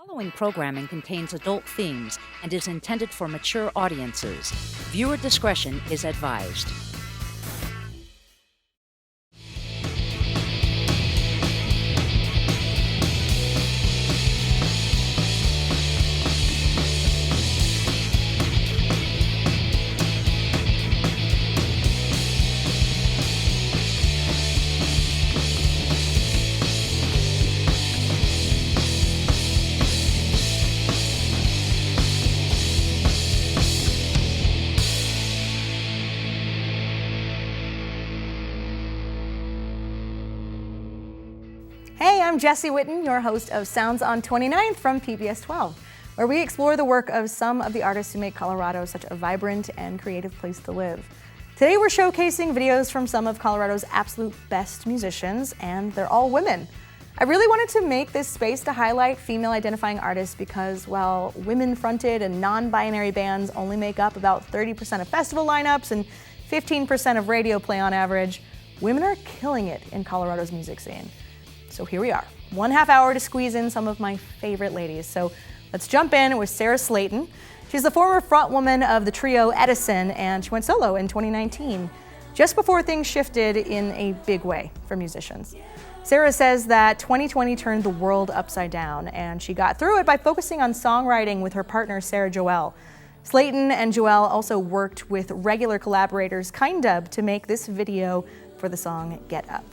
Following programming contains adult themes and is intended for mature audiences. Viewer discretion is advised. Hey, I'm Jessi Whitten, your host of Sounds on 29th from PBS 12, where we explore the work of some of the artists who make Colorado such a vibrant and creative place to live. Today we're showcasing videos from some of Colorado's absolute best musicians, and they're all women. I really wanted to make this space to highlight female-identifying artists because, while women-fronted and non-binary bands only make up about 30% of festival lineups and 15% of radio play on average, women are killing it in Colorado's music scene. So here we are, 1/2 hour to squeeze in some of my favorite ladies. So let's jump in with Sarah Slaton. She's the former frontwoman of the trio Edison, and she went solo in 2019, just before things shifted in a big way for musicians. Sarah says that 2020 turned the world upside down, and she got through it by focusing on songwriting with her partner, Sarah Joelle. Slayton and Joelle also worked with regular collaborators, Kindub, to make this video for the song Get Up.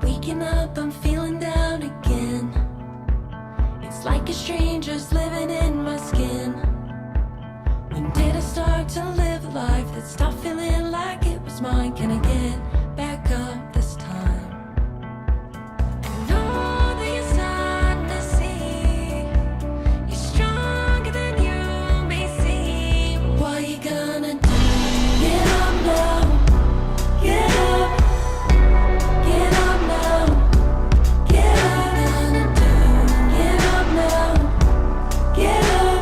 Waking up, I'm feeling down again. It's like a stranger's living in my skin. When did I start to live a life that stopped feeling like it was mine? Can I get back up this time? I know that you're starting to see you're stronger than you may seem. What you gonna do? Get up now. Get up. Get up now. Get up. Gonna do. Get up now. Get up.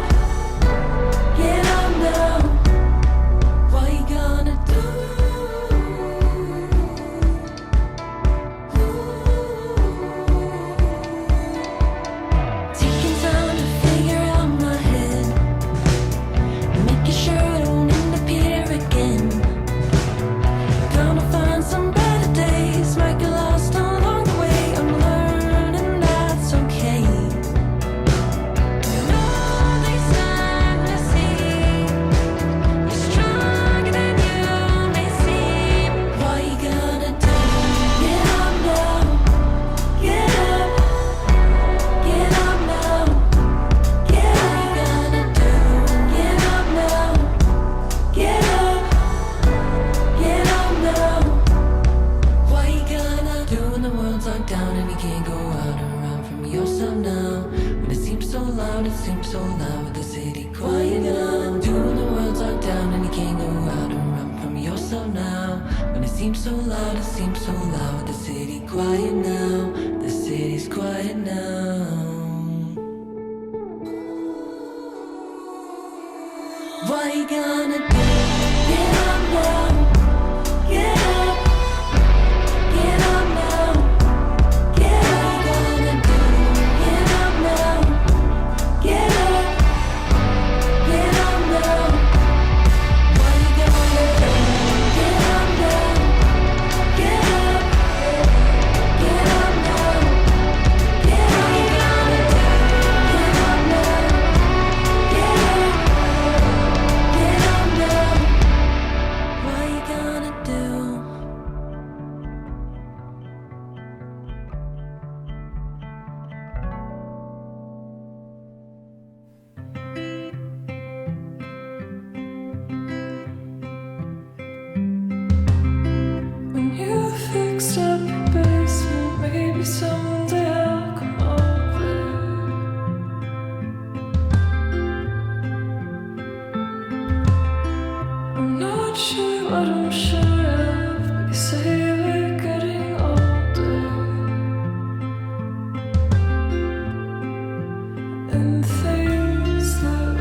Get up now. What you gonna do? Taking time to figure out my head, making sure I don't end up here again. Gonna find some better days, might get lost along the way. I'm learning that's okay. And all these times I see you're stronger than you may seem. What you gonna do? Get up now. Get up. Get up now. Get up. What you gonna do? Get up now. Get up. Get up now. What you gonna do when the world's locked down and you can't go out and run from yourself now? When it seems so loud with the city quiet now. Do when the world's locked down and you can't go out and run from yourself now? When it seems so loud with the city quiet now. The city's quiet now. What you gonna do? Get up now. Get up. Get up now. Get up. What you gonna do? Get up now. Get up. Get up now. What you gonna do? Get up now. Get up. Get up now. Get up. What you gonna do? Get up now. Get up. Get up now. What you gonna do? When you fixed up your basement, maybe someday I'll come over. I'm not sure what I'm sure of, but you say we're getting older. And things that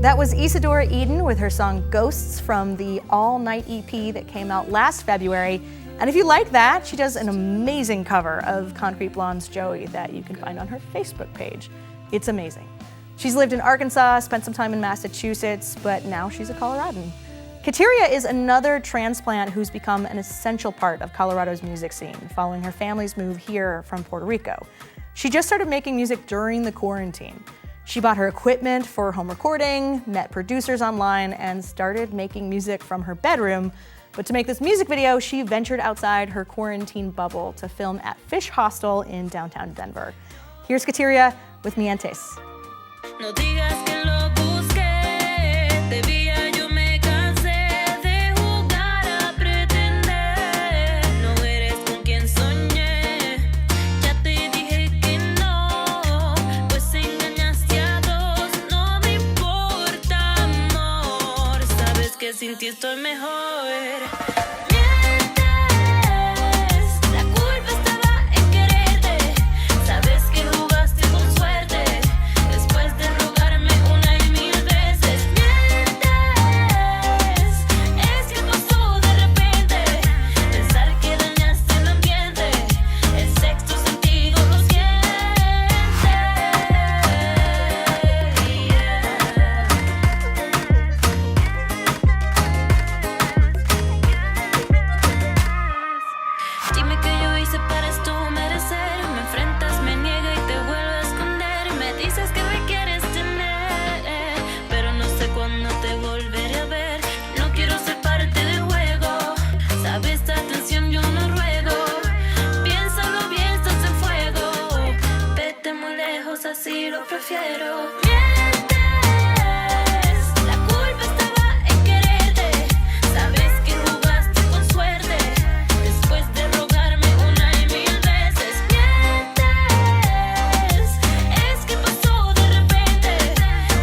That was Isadora Eden with her song Ghosts from the All Night EP that came out last February. And if you like that, she does an amazing cover of Concrete Blonde's Joey that you can find on her Facebook page. It's amazing. She's lived in Arkansas, spent some time in Massachusetts, but now she's a Coloradan. Kateria is another transplant who's become an essential part of Colorado's music scene following her family's move here from Puerto Rico. She just started making music during the quarantine. She bought her equipment for home recording, met producers online, and started making music from her bedroom. But to make this music video, she ventured outside her quarantine bubble to film at Fish Hostel in downtown Denver. Here's Kateria with Mientes. No digas que lo busqué, te vi, yo me cansé de jugar a pretender. No eres con quien soñé, ya te dije que no, pues engañaste a dos. No me importa, amor, sabes que sin ti estoy mejor. Así lo prefiero. La culpa estaba en quererte. Sabes que jugaste con suerte. Después de rogarme una y mil veces. Mientes. Es que pasó de repente.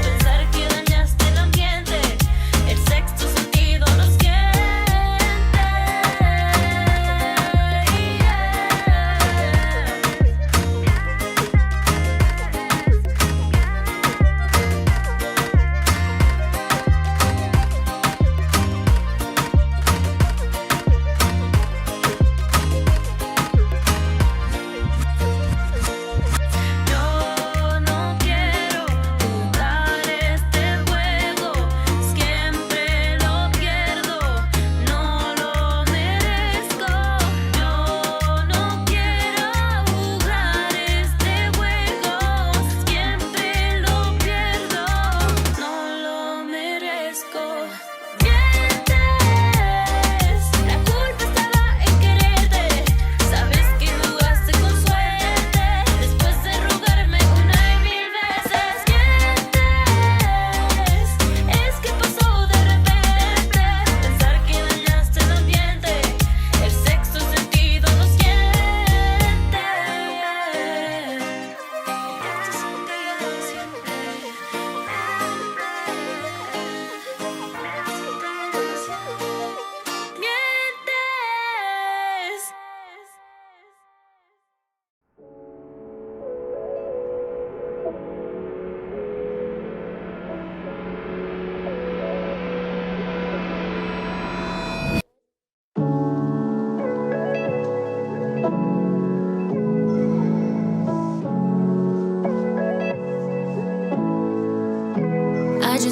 Pensar que dañaste el ambiente. El sexto sentido lo siente.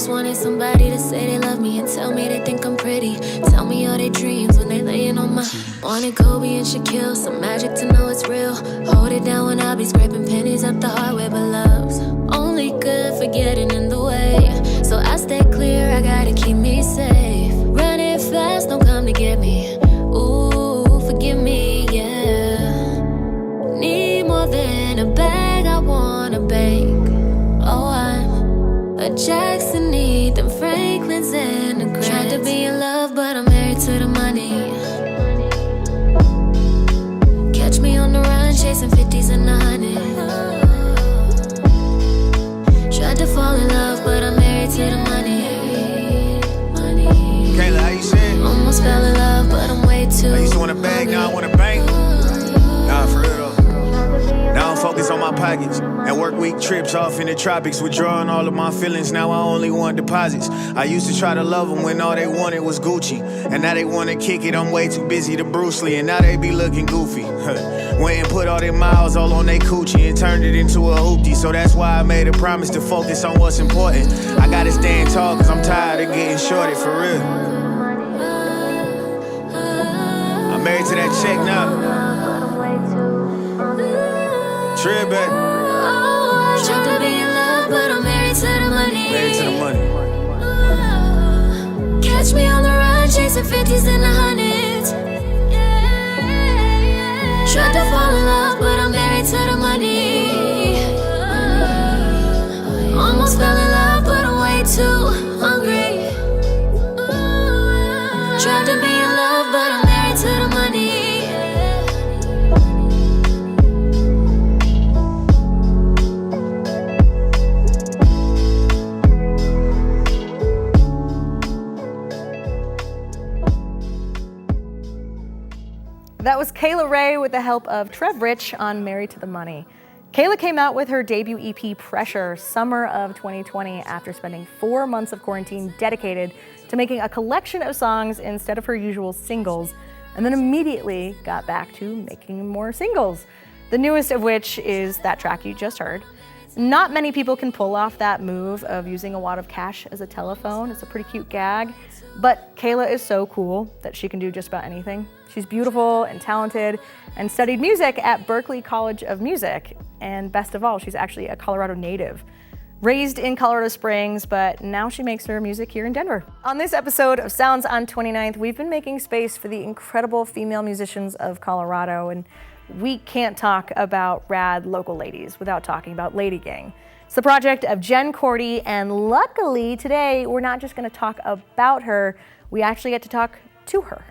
just wanted somebody to say they love me and tell me they think I'm pretty. Tell me all their dreams when they laying on my. Wanted Kobe and Shaquille, some magic to know it's real. Hold it down when I be scraping pennies up the hard way, but love's only good for getting in the way. So I stay clear, I gotta keep me safe. Running fast, don't come to get me. Ooh, forgive me, yeah. Need more than a bag, I want a bank. Oh, I'm a Jackson, need them Franklins and the Grants. Tried to be in love, but I'm married to the money. Catch me on the run, chasing 50s and 100s. Tried to fall in love, but I'm married to the money. Kayla, how you saying? Almost fell in love, but I'm way too. I used to want a bag, now I want a bank. Nah, for real though. Now I'm focused on my pockets. And work week trips off in the tropics. Withdrawing all of my feelings, now I only want deposits. I used to try to love them when all they wanted was Gucci. And now they wanna kick it, I'm way too busy to Bruce Lee. And now they be looking goofy. Went and put all their miles all on they coochie and turned it into a hoopty. So that's why I made a promise to focus on what's important. I gotta stand tall cause I'm tired of getting shorted, for real. I'm married to that chick now. Trip back. Tried to be in love, but I'm married to the money. Married to the money. Catch me on the run, chasing 50s and 100s. Tried to fall in love, but I'm married to the money. Almost fell in love, but I'm way too hungry. Tried to be in love, but I'm married to the money. That was Kayla Rae with the help of Trev Rich on Married to the Money. Kayla came out with her debut EP, Pressure, summer of 2020 after spending 4 months of quarantine dedicated to making a collection of songs instead of her usual singles, and then immediately got back to making more singles, the newest of which is that track you just heard. Not many people can pull off that move of using a wad of cash as a telephone. It's a pretty cute gag, but Kayla is so cool that she can do just about anything. She's beautiful and talented and studied music at Berklee College of Music. And best of all, she's actually a Colorado native. Raised in Colorado Springs, but now she makes her music here in Denver. On this episode of Sounds on 29th, we've been making space for the incredible female musicians of Colorado, and we can't talk about rad local ladies without talking about Ladygang. It's the project of Jen Korte, and luckily today we're not just going to talk about her, we actually get to talk to her.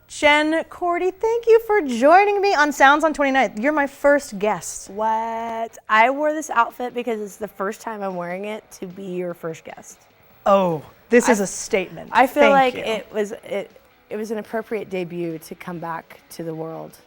Jen Korte, thank you for joining me on Sounds on 29th. You're my first guest. What? I wore this outfit because it's the first time I'm wearing it to be your first guest. Oh, this is a statement. I feel Thank like you. it was an appropriate debut to come back to the world.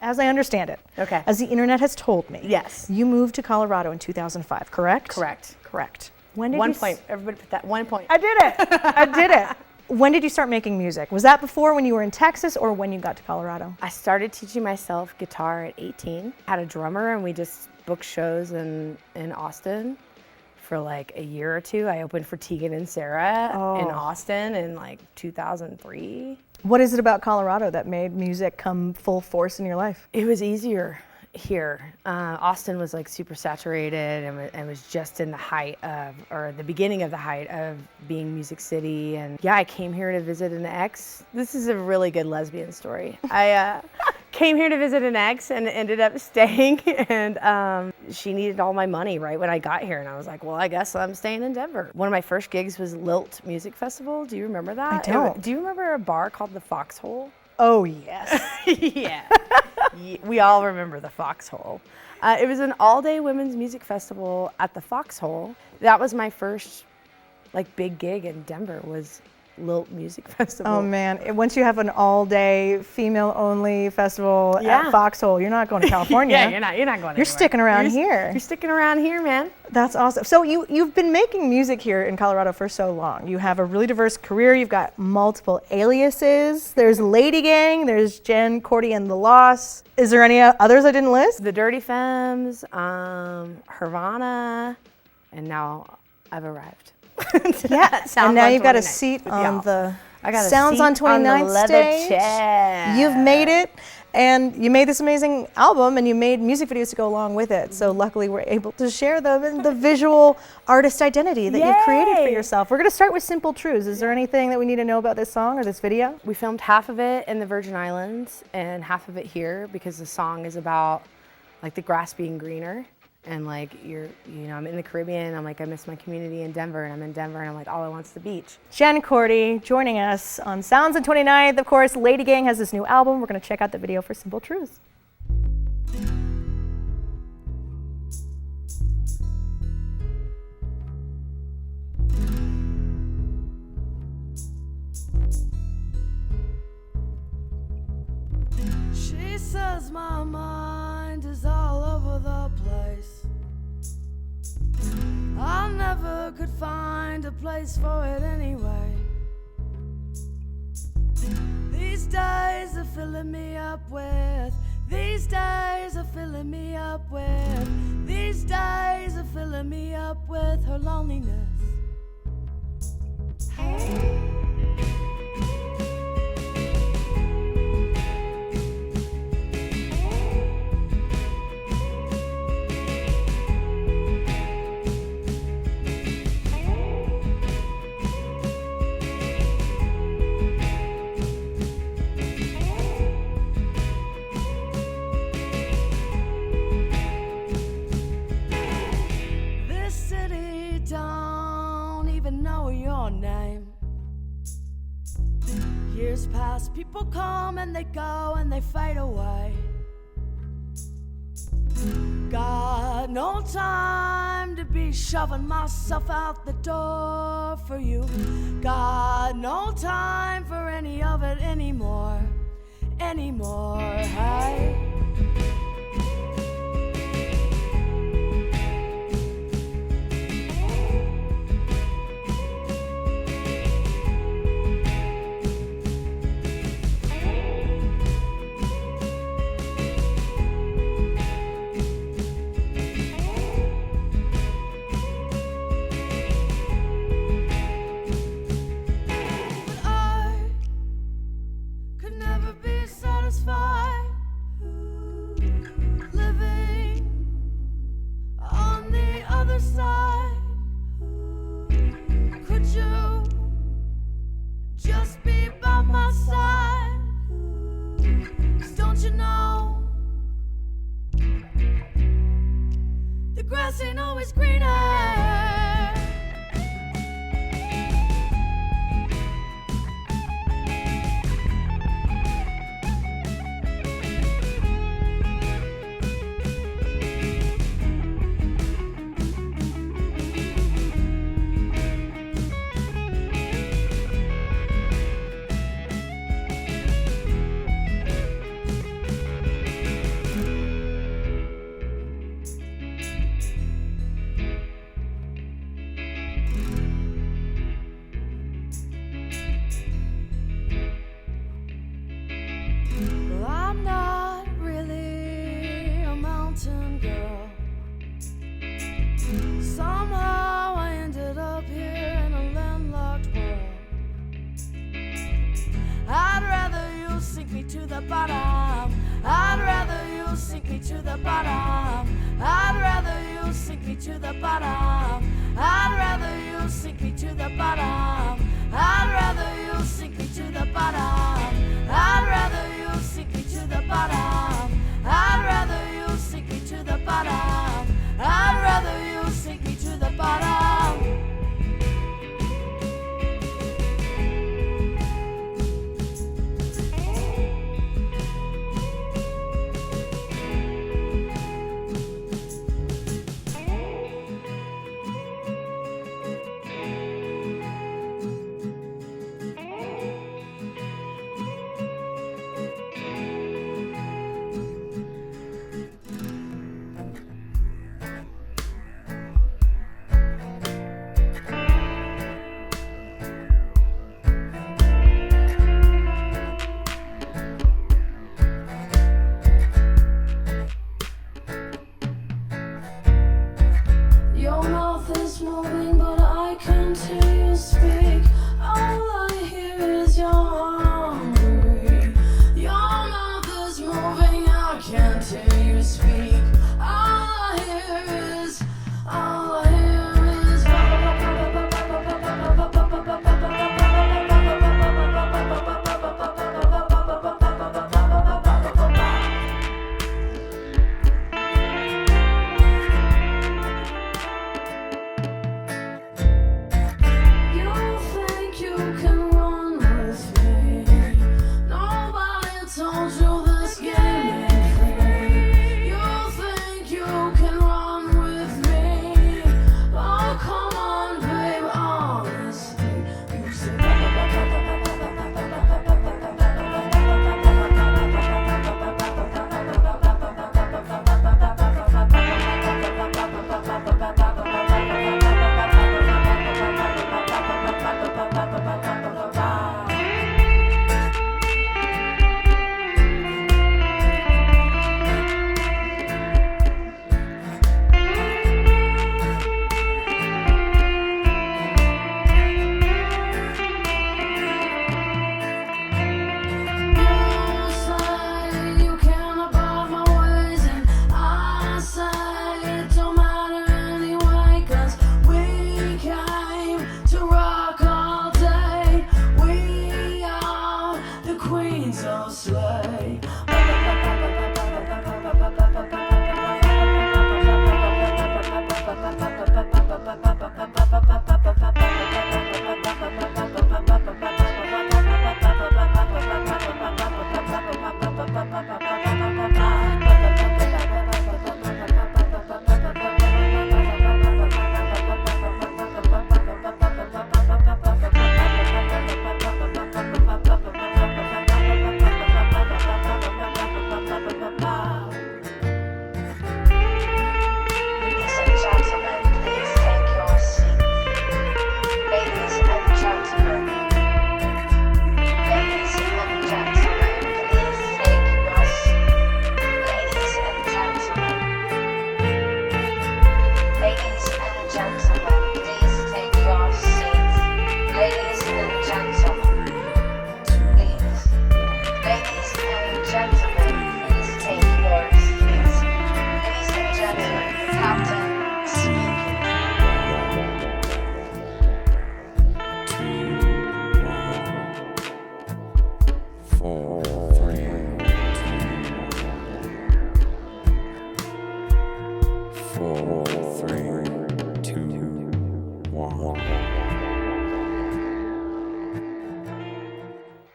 As I understand it. Okay. As the internet has told me. Yes. You moved to Colorado in 2005, correct? Correct. Correct. When did One you point. Everybody put that 1 point. I did it. I did it. When did you start making music? Was that before when you were in Texas or when you got to Colorado? I started teaching myself guitar at 18. Had a drummer and we just booked shows in Austin for like a year or two. I opened for Tegan and Sarah in Austin in like 2003. What is it about Colorado that made music come full force in your life? It was easier here. Austin was like super saturated and was just in the height of, or the beginning of the height of being Music City. And yeah, I came here to visit an ex. This is a really good lesbian story. I came here to visit an ex and ended up staying, and she needed all my money right when I got here. And I was like, well, I guess I'm staying in Denver. One of my first gigs was Lilt Music Festival. Do you remember that? I don't. Do you remember a bar called the Foxhole? Oh, yes. Yeah. We all remember the Foxhole. It was an all-day women's music festival at the Foxhole. That was my first like big gig in Denver, was Lilt Music Festival. Oh man, once you have an all-day female-only festival at Foxhole, you're not going to California. Yeah, you're not going anywhere. You're sticking around here. You're sticking around here, man. That's awesome. So you've been making music here in Colorado for so long. You have a really diverse career. You've got multiple aliases. There's Ladygang, there's Jen Korte and The Loss. Is there any others I didn't list? The Dirty Femmes, Hervana, and now I've arrived. Yeah, Sounds and now on you've got a 29th seat with on y'all. the I got a Sounds seat on 29th the leather stage. chair. You've made it, and you made this amazing album, and you made music videos to go along with it. So luckily, we're able to share them in the visual artist identity that you've created for Yay! yourself. We're going to start with Simple Truths. Is there anything that we need to know about this song or this video? We filmed half of it in the Virgin Islands and half of it here because the song is about like the grass being greener. And like I'm in the Caribbean, I'm like, I miss my community in Denver, and I'm in Denver, and I'm like, all I want's the beach. Jen Korte joining us on Sounds on 29th. Of course, Ladygang has this new album. We're going to check out the video for Simple Truths. She says my mind is all over the place. I never could find a place for it anyway. These days are filling me up with. These days are filling me up with. These days are filling me up with her loneliness. This city don't even know your name. Years pass, people come and they go and they fade away. Got no time to be shoving myself out the door for you. Got no time for any of it anymore, hey. But I could never be satisfied living on the other side. Could you just be by my side? 'Cause don't you know the grass ain't always greener. Well, I'm not really a mountain girl. Somehow I ended up here in a landlocked world. I'd rather you sink me to the bottom. I'd rather you sink me to the bottom. I'd rather you sink me to the bottom. I'd rather you sink me to the bottom. I'd rather you sink me to the bottom. I'd rather you sink me to the bottom. I'd rather you sink me to the bottom. I'd rather you sink me to the bottom. can't hear you speak. All I hear is You think you can run with me? Nobody told you this game ain't free. You think you can run with me? Oh, come on, babe, honestly. You say you can't abide my ways, and I say it don't matter anyway, 'cause we came to rock all day. We are the queens of Slay.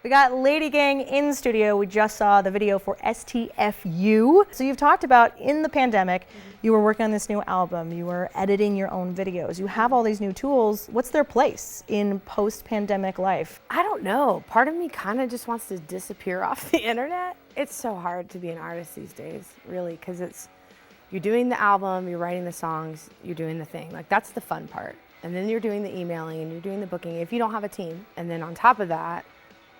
We got Ladygang in studio. We just saw the video for STFU. So you've talked about in the pandemic, you were working on this new album, you were editing your own videos. You have all these new tools. What's their place in post-pandemic life? I don't know. Part of me kind of just wants to disappear off the internet. It's so hard to be an artist these days, really, because you're doing the album, you're writing the songs, you're doing the thing. Like, that's the fun part. And then you're doing the emailing and you're doing the booking if you don't have a team. And then on top of that,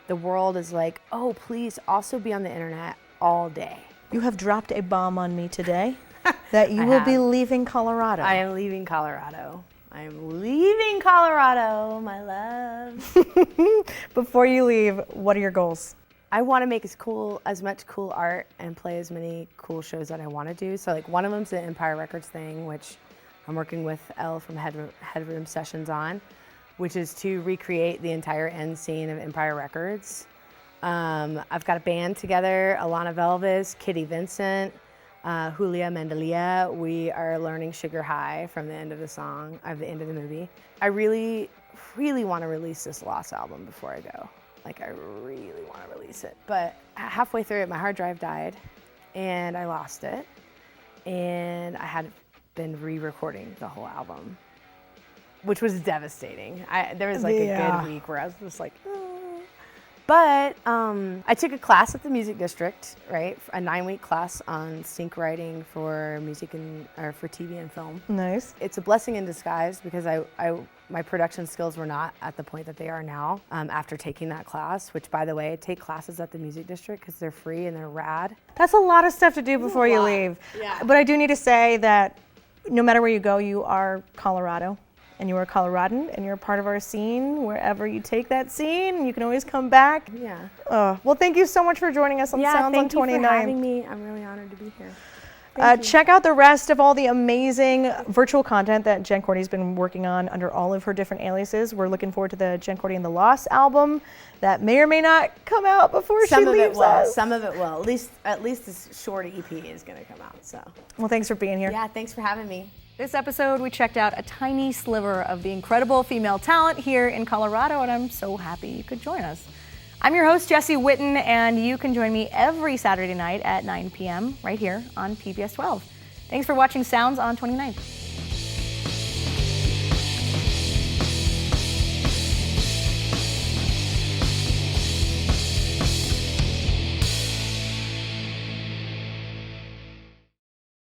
the world is like, oh, please also be on the internet all day. You have dropped a bomb on me today that you will be leaving Colorado. I am leaving Colorado. I am leaving Colorado, my love. Before you leave, what are your goals? I want to make as much cool art and play as many cool shows that I want to do. So like one of them's the Empire Records thing, which I'm working with Elle from Headroom Sessions on, which is to recreate the entire end scene of Empire Records. I've got a band together, Alana Velvis, Kitty Vincent, Julia Mendelia. We are learning Sugar High from the end of the song, the end of the movie. I really, really want to release this Lost album before I go. Like, I really want to release it. But halfway through it, my hard drive died, and I lost it. And I had been re-recording the whole album, which was devastating. There was like a good week where I was just like, But I took a class at the Music District, right? A 9-week class on sync writing for music or for TV and film. Nice. It's a blessing in disguise because my production skills were not at the point that they are now after taking that class, which, by the way, I take classes at the Music District because they're free and they're rad. That's a lot of stuff to do before you leave. Yeah. But I do need to say that no matter where you go, you are Colorado. and you are a Coloradan, and you're a part of our scene wherever you take that scene. You can always come back. Yeah. Well, thank you so much for joining us on Sounds on 29th. Thank you for having me. I'm really honored to be here. Check out the rest of all the amazing virtual content that Jen Korte's been working on under all of her different aliases. We're looking forward to the Jen Korte and the Lost album that may or may not come out before she leaves us. Some of it will. At least this short EP is going to come out. So. Well, thanks for being here. Yeah, thanks for having me. This episode, we checked out a tiny sliver of the incredible female talent here in Colorado, and I'm so happy you could join us. I'm your host, Jessi Whitten, and you can join me every Saturday night at 9 p.m. right here on PBS 12. Thanks for watching Sounds on 29th.